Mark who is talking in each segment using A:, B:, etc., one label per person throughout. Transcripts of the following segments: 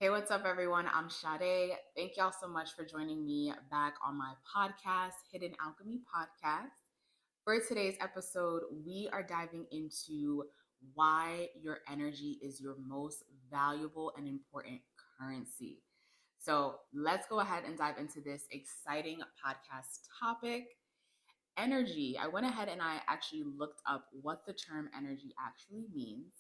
A: Hey, what's up, everyone? I'm Sade. Thank y'all so much for joining me back on my podcast, Hidden Alchemy Podcast. For today's episode, we are diving into why your energy is your most valuable and important currency. So let's go ahead and dive into this exciting podcast topic. Energy. I went ahead and I actually looked up what the term energy actually means.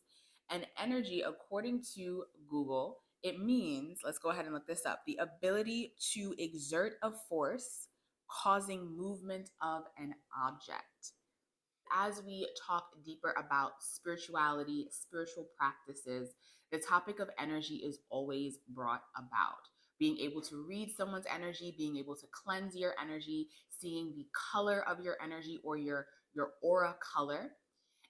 A: And energy, according to Google, it means, let's go ahead and look this up, the ability to exert a force causing movement of an object. As we talk deeper about spirituality, spiritual practices, the topic of energy is always brought about. Being able to read someone's energy, being able to cleanse your energy, seeing the color of your energy or your aura color.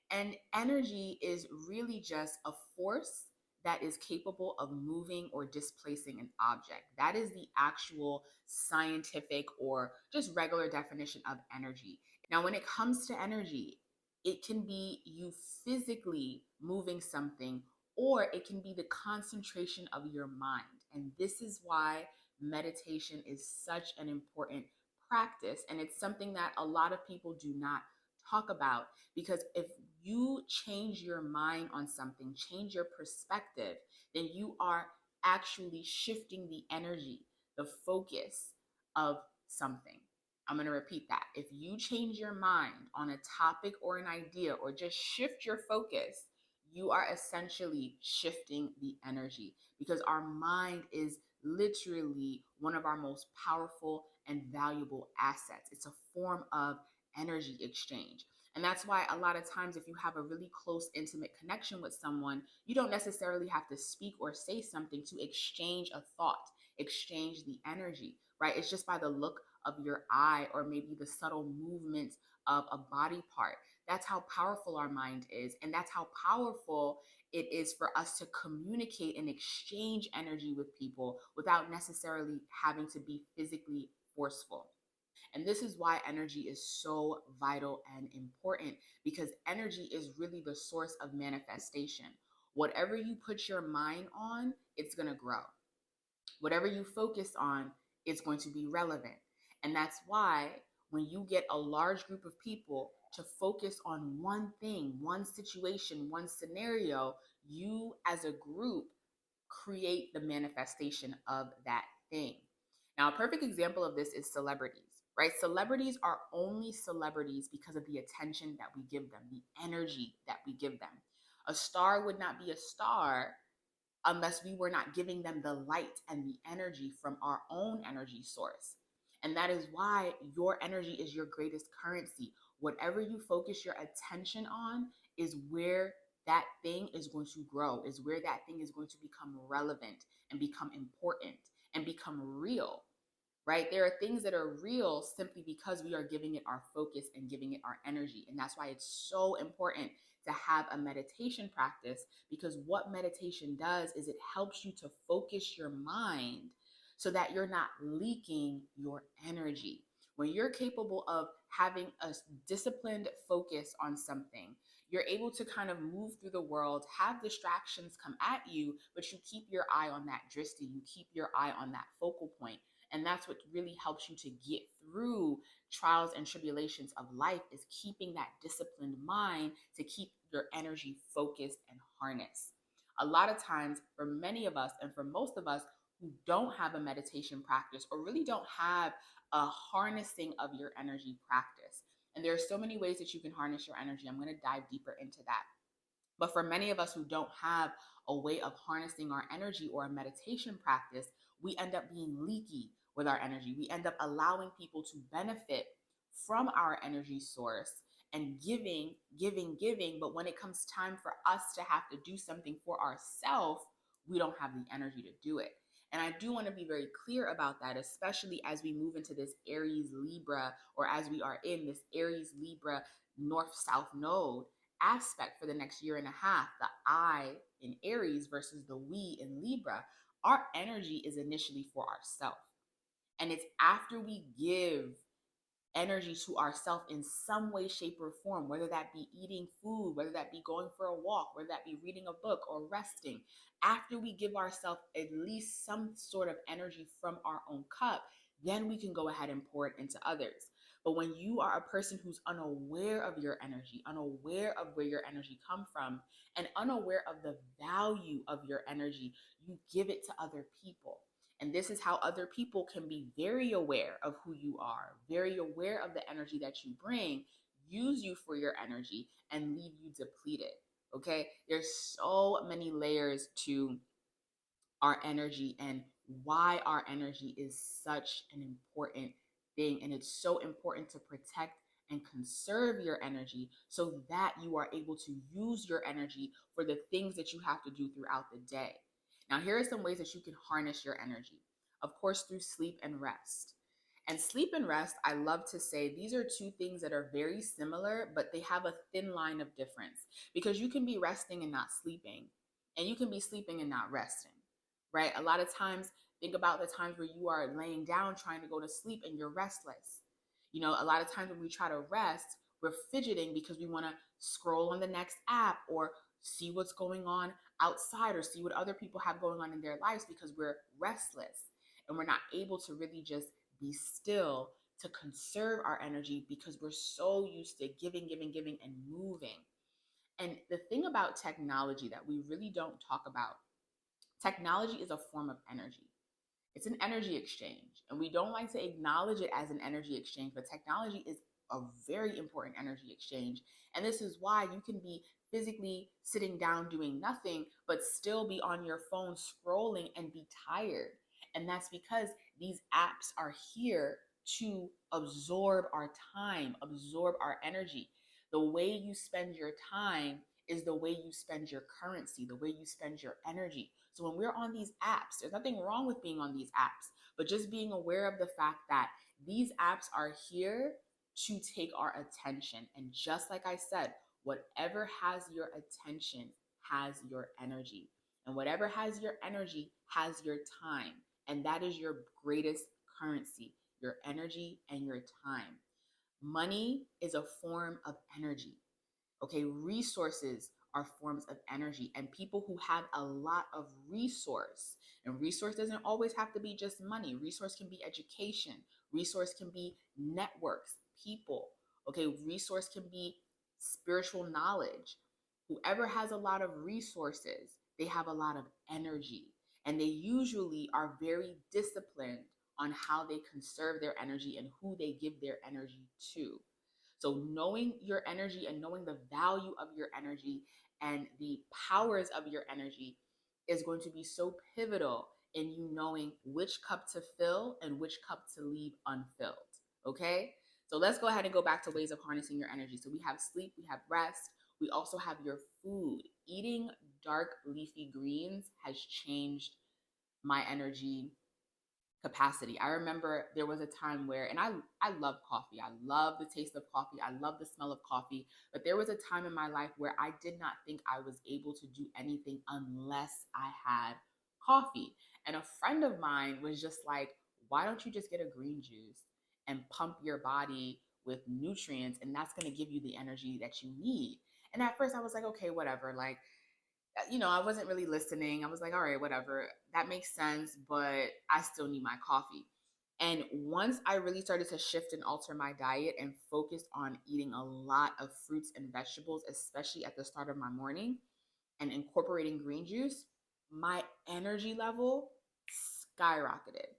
A: And energy is really just a force that is capable of moving or displacing an object. That is the actual scientific or just regular definition of energy. Now, when it comes to energy, it can be you physically moving something, or it can be the concentration of your mind. And this is why meditation is such an important practice. And it's something that a lot of people do not talk about, because if you change your mind on something, change your perspective, then you are actually shifting the energy, the focus of something. I'm going to repeat that. If you change your mind on a topic or an idea, or just shift your focus, you are essentially shifting the energy, because our mind is literally one of our most powerful and valuable assets. It's a form of energy exchange. And that's why a lot of times, if you have a really close, intimate connection with someone, you don't necessarily have to speak or say something to exchange a thought, exchange the energy, right? It's just by the look of your eye, or maybe the subtle movements of a body part. That's how powerful our mind is. And that's how powerful it is for us to communicate and exchange energy with people without necessarily having to be physically forceful. And this is why energy is so vital and important, because energy is really the source of manifestation. Whatever you put your mind on, it's going to grow. Whatever you focus on, it's going to be relevant. And that's why when you get a large group of people to focus on one thing, one situation, one scenario, you as a group create the manifestation of that thing. Now, a perfect example of this is celebrities, right? Celebrities are only celebrities because of the attention that we give them, the energy that we give them. A star would not be a star unless we were not giving them the light and the energy from our own energy source. And that is why your energy is your greatest currency. Whatever you focus your attention on is where that thing is going to grow, is where that thing is going to become relevant and become important and become real, right? There are things that are real simply because we are giving it our focus and giving it our energy. And that's why it's so important to have a meditation practice, because what meditation does is it helps you to focus your mind so that you're not leaking your energy. When you're capable of having a disciplined focus on something, you're able to kind of move through the world, have distractions come at you, but you keep your eye on that drishti, you keep your eye on that focal point. And that's what really helps you to get through trials and tribulations of life, is keeping that disciplined mind to keep your energy focused and harnessed. A lot of times, for many of us and for most of us who don't have a meditation practice, or really don't have a harnessing of your energy practice, and there are so many ways that you can harness your energy. I'm going to dive deeper into that. But for many of us who don't have a way of harnessing our energy or a meditation practice, we end up being leaky with our energy. We end up allowing people to benefit from our energy source and giving, giving, giving. But when it comes time for us to have to do something for ourselves, we don't have the energy to do it. And I do want to be very clear about that, especially as we move into this Aries Libra, or as we are in this Aries Libra North South node aspect for the next year and a half, the I in Aries versus the we in Libra. Our energy is initially for ourselves. And it's after we give energy to ourselves in some way, shape, or form, whether that be eating food, whether that be going for a walk, whether that be reading a book or resting. After we give ourselves at least some sort of energy from our own cup, then we can go ahead and pour it into others. But when you are a person who's unaware of your energy, unaware of where your energy come from, and unaware of the value of your energy, you give it to other people. And this is how other people can be very aware of who you are, very aware of the energy that you bring, use you for your energy, and leave you depleted. Okay? There's so many layers to our energy and why our energy is such an important thing. And it's so important to protect and conserve your energy so that you are able to use your energy for the things that you have to do throughout the day. Now, here are some ways that you can harness your energy. Of course, through sleep and rest. And sleep and rest, I love to say these are two things that are very similar, but they have a thin line of difference because you can be resting and not sleeping, and you can be sleeping and not resting, right? A lot of times, think about the times where you are laying down trying to go to sleep and you're restless. You know, a lot of times when we try to rest, we're fidgeting because we want to scroll on the next app or see what's going on outside or see what other people have going on in their lives because we're restless and we're not able to really just be still to conserve our energy because we're so used to giving, giving, giving, and moving. And the thing about technology that we really don't talk about, technology is a form of energy. It's an energy exchange. And we don't like to acknowledge it as an energy exchange, but technology is a very important energy exchange. And this is why you can be physically sitting down doing nothing, but still be on your phone scrolling and be tired. And that's because these apps are here to absorb our time, absorb our energy. The way you spend your time is the way you spend your currency, the way you spend your energy. So when we're on these apps, there's nothing wrong with being on these apps, but just being aware of the fact that these apps are here to take our attention. And just like I said, whatever has your attention has your energy. And whatever has your energy has your time. And that is your greatest currency, your energy and your time. Money is a form of energy. Okay, resources are forms of energy, and people who have a lot of resource, and resource doesn't always have to be just money. Resource can be education, resource can be networks, people. Okay, resource can be spiritual knowledge. Whoever has a lot of resources, they have a lot of energy, and they usually are very disciplined on how they conserve their energy and who they give their energy to. So knowing your energy and knowing the value of your energy and the powers of your energy is going to be so pivotal in you knowing which cup to fill and which cup to leave unfilled. Okay? So let's go ahead and go back to ways of harnessing your energy. So we have sleep, we have rest, we also have your food. Eating dark leafy greens has changed my energy capacity. I remember there was a time where, and I love coffee. I love the taste of coffee. I love the smell of coffee. But there was a time in my life where I did not think I was able to do anything unless I had coffee. And a friend of mine was just like, why don't you just get a green juice and pump your body with nutrients? And that's going to give you the energy that you need. And at first I was like, okay, whatever. Like, I wasn't really listening. I was like, all right, whatever. That makes sense, but I still need my coffee. And once I really started to shift and alter my diet and focused on eating a lot of fruits and vegetables, especially at the start of my morning, and incorporating green juice, my energy level skyrocketed.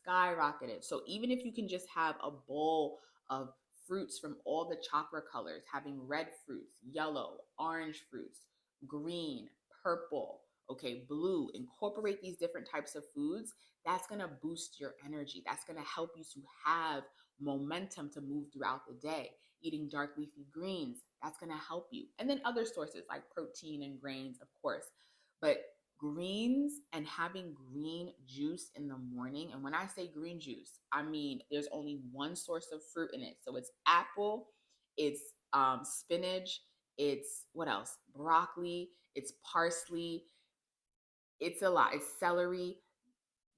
A: Skyrocketed. So even if you can just have a bowl of fruits from all the chakra colors, having red fruits, yellow, orange fruits, green, purple, okay, blue, incorporate these different types of foods, that's going to boost your energy. That's going to help you to have momentum to move throughout the day. Eating dark leafy greens, that's going to help you. And then other sources like protein and grains, of course. But greens and having green juice in the morning, and when I say green juice, I mean there's only one source of fruit in it. So it's apple, it's spinach, it's what else? Broccoli, it's parsley, it's a lot. It's celery.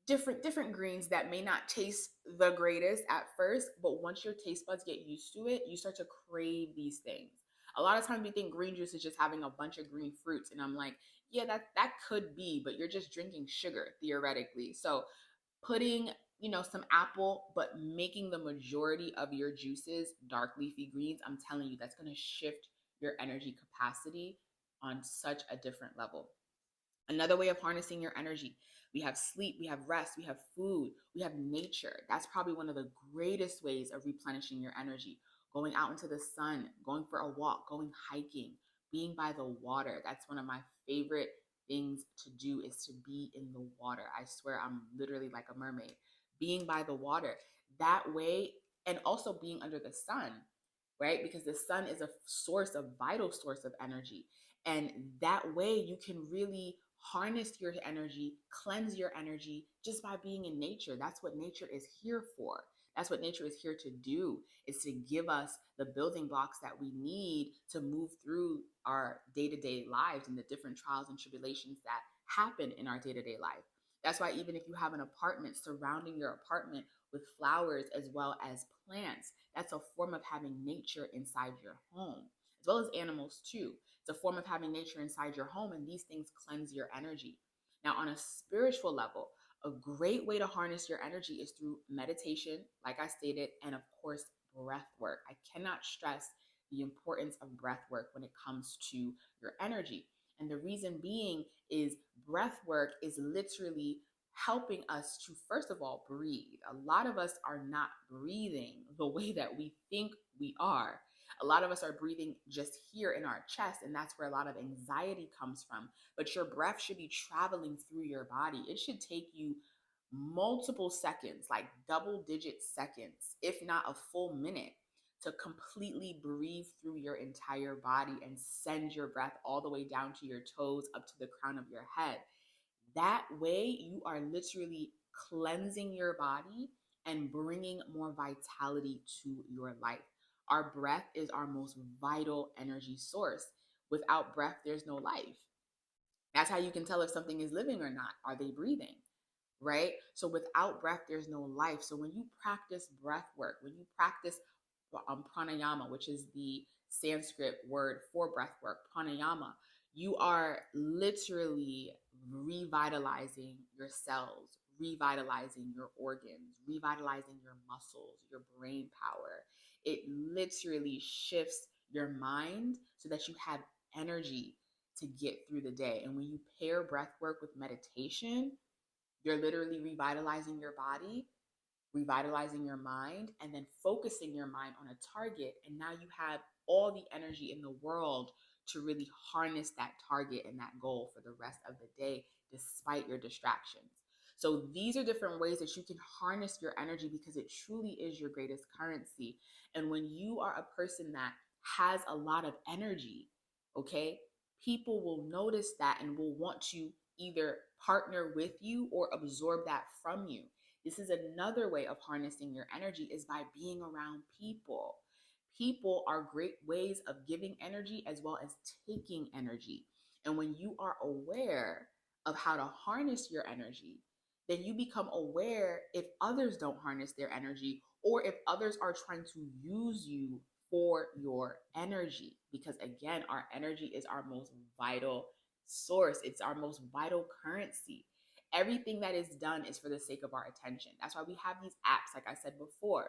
A: different greens that may not taste the greatest at first, but once your taste buds get used to it, you start to crave these things. A lot of times we think green juice is just having a bunch of green fruits, and I'm like, yeah, that could be, but you're just drinking sugar theoretically. So putting, some apple, but making the majority of your juices dark leafy greens, I'm telling you, that's going to shift your energy capacity on such a different level. Another way of harnessing your energy, we have sleep, we have rest, we have food, we have nature. That's probably one of the greatest ways of replenishing your energy. Going out into the sun, going for a walk, going hiking, being by the water. That's one of my favorite things to do, is to be in the water. I swear I'm literally like a mermaid. Being by the water. That way, and also being under the sun, right? Because the sun is a source, a vital source of energy. And that way you can really harness your energy, cleanse your energy just by being in nature. That's what nature is here for. That's what nature is here to do, is to give us the building blocks that we need to move through our day-to-day lives and the different trials and tribulations that happen in our day-to-day life. That's why even if you have an apartment, surrounding your apartment with flowers as well as plants, that's a form of having nature inside your home, as well as animals too. It's a form of having nature inside your home, and these things cleanse your energy. Now, on a spiritual level, a great way to harness your energy is through meditation, like I stated, and of course, breath work. I cannot stress the importance of breath work when it comes to your energy. And the reason being is breath work is literally helping us to, first of all, breathe. A lot of us are not breathing the way that we think we are. A lot of us are breathing just here in our chest, and that's where a lot of anxiety comes from. But your breath should be traveling through your body. It should take you multiple seconds, like double-digit seconds, if not a full minute, to completely breathe through your entire body and send your breath all the way down to your toes, up to the crown of your head. That way, you are literally cleansing your body and bringing more vitality to your life. Our breath is our most vital energy source. Without breath, there's no life. That's how you can tell if something is living or not. Are they breathing? Right? So without breath, there's no life. So when you practice breath work, when you practice pranayama, which is the Sanskrit word for breath work, pranayama, you are literally revitalizing your cells, revitalizing your organs, revitalizing your muscles, your brain power. It literally shifts your mind so that you have energy to get through the day. And when you pair breath work with meditation, you're literally revitalizing your body, revitalizing your mind, and then focusing your mind on a target. And now you have all the energy in the world to really harness that target and that goal for the rest of the day, despite your distractions. So these are different ways that you can harness your energy, because it truly is your greatest currency. And when you are a person that has a lot of energy, okay, people will notice that and will want to either partner with you or absorb that from you. This is another way of harnessing your energy, is by being around people. People are great ways of giving energy as well as taking energy. And when you are aware of how to harness your energy, then you become aware if others don't harness their energy, or if others are trying to use you for your energy. Because again, our energy is our most vital source, it's our most vital currency. Everything that is done is for the sake of our attention. That's why we have these apps, like I said before.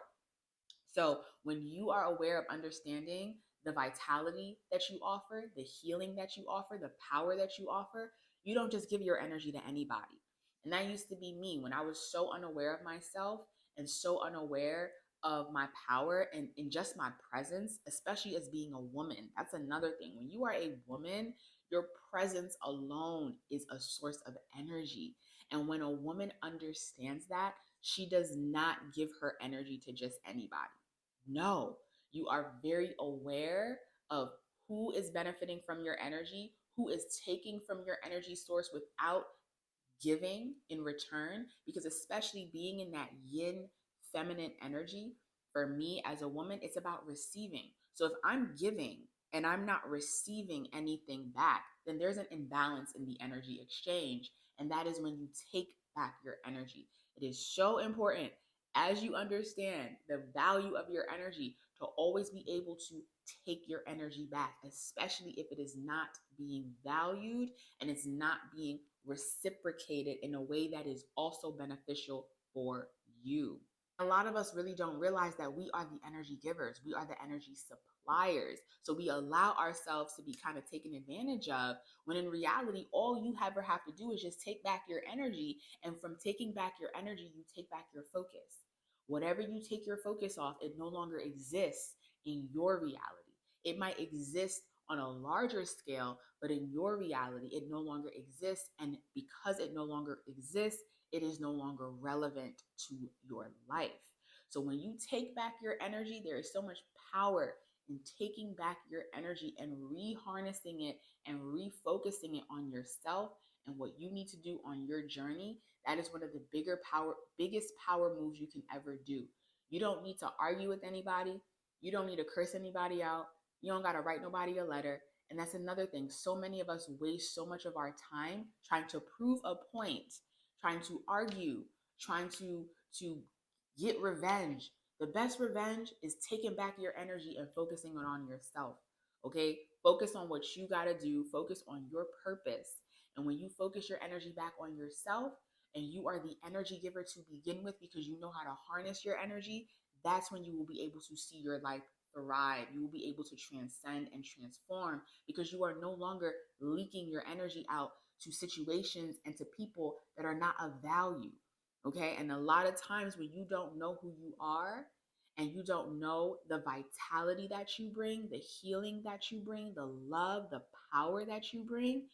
A: So when you are aware of understanding the vitality that you offer, the healing that you offer, the power that you offer, you don't just give your energy to anybody. And that used to be me when I was so unaware of myself and so unaware of my power and in just my presence, especially as being a woman. That's another thing. When you are a woman, your presence alone is a source of energy. And when a woman understands that, she does not give her energy to just anybody. No, you are very aware of who is benefiting from your energy, who is taking from your energy source without giving in return. Because especially being in that yin feminine energy, for me as a woman, it's about receiving. So if I'm giving and I'm not receiving anything back, then there's an imbalance in the energy exchange. And that is when you take back your energy. It is so important as you understand the value of your energy to always be able to take your energy back, especially if it is not being valued and it's not being reciprocated in a way that is also beneficial for you. A lot of us really don't realize that we are the energy givers, we are the energy suppliers. So we allow ourselves to be kind of taken advantage of when in reality, all you ever have to do is just take back your energy. And from taking back your energy, you take back your focus. Whatever you take your focus off, it no longer exists in your reality. It might exist on a larger scale, but in your reality, it no longer exists. And because it no longer exists, it is no longer relevant to your life. So when you take back your energy, there is so much power in taking back your energy and reharnessing it and refocusing it on yourself and what you need to do on your journey. That is one of the biggest power moves you can ever do. You don't need to argue with anybody. You don't need to curse anybody out. You don't got to write nobody a letter. And that's another thing. So many of us waste so much of our time trying to prove a point, trying to argue, trying to get revenge. The best revenge is taking back your energy and focusing it on yourself. Okay? Focus on what you got to do, focus on your purpose. And when you focus your energy back on yourself and you are the energy giver to begin with because you know how to harness your energy, that's when you will be able to see your life thrive. You will be able to transcend and transform because you are no longer leaking your energy out to situations and to people that are not of value. Okay. And a lot of times when you don't know who you are and you don't know the vitality that you bring, the healing that you bring, the love, the power that you bring,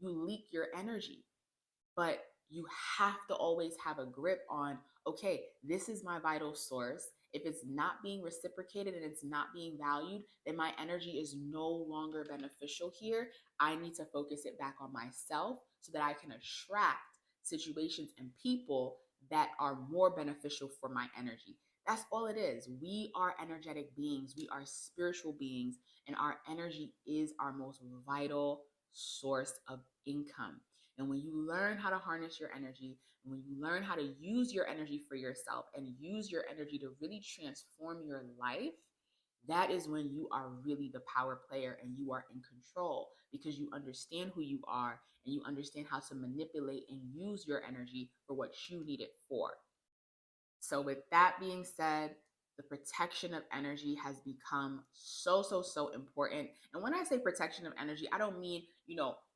A: you leak your energy. But you have to always have a grip on, okay, this is my vital source. If it's not being reciprocated and it's not being valued, then my energy is no longer beneficial here. I need to focus it back on myself so that I can attract situations and people that are more beneficial for my energy. That's all it is. We are energetic beings, we are spiritual beings, and our energy is our most vital source of income. And when you learn how to harness your energy, when you learn how to use your energy for yourself and use your energy to really transform your life, that is when you are really the power player and you are in control because you understand who you are and you understand how to manipulate and use your energy for what you need it for. So, with that being said, the protection of energy has become so important. And when I say protection of energy, I don't mean,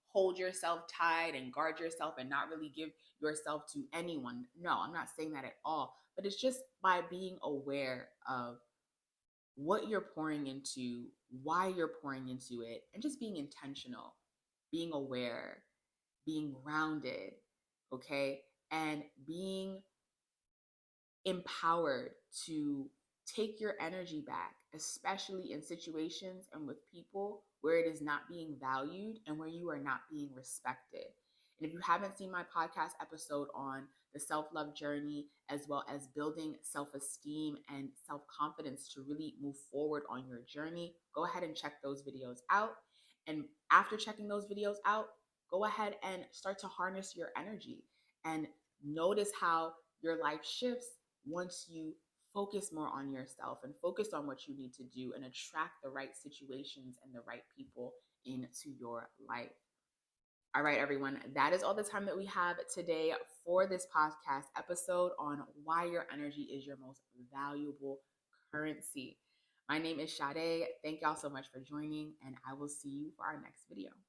A: hold yourself tight and guard yourself and not really give yourself to anyone. No, I'm not saying that at all. But it's just by being aware of what you're pouring into, why you're pouring into it, and just being intentional, being aware, being grounded, okay? And being empowered to take your energy back, especially in situations and with people where it is not being valued and where you are not being respected. And if you haven't seen my podcast episode on the self-love journey, as well as building self-esteem and self-confidence to really move forward on your journey, go ahead and check those videos out. And after checking those videos out, go ahead and start to harness your energy and notice how your life shifts once you focus more on yourself and focus on what you need to do and attract the right situations and the right people into your life. All right, everyone, that is all the time that we have today for this podcast episode on why your energy is your most valuable currency. My name is Sade. Thank y'all so much for joining, and I will see you for our next video.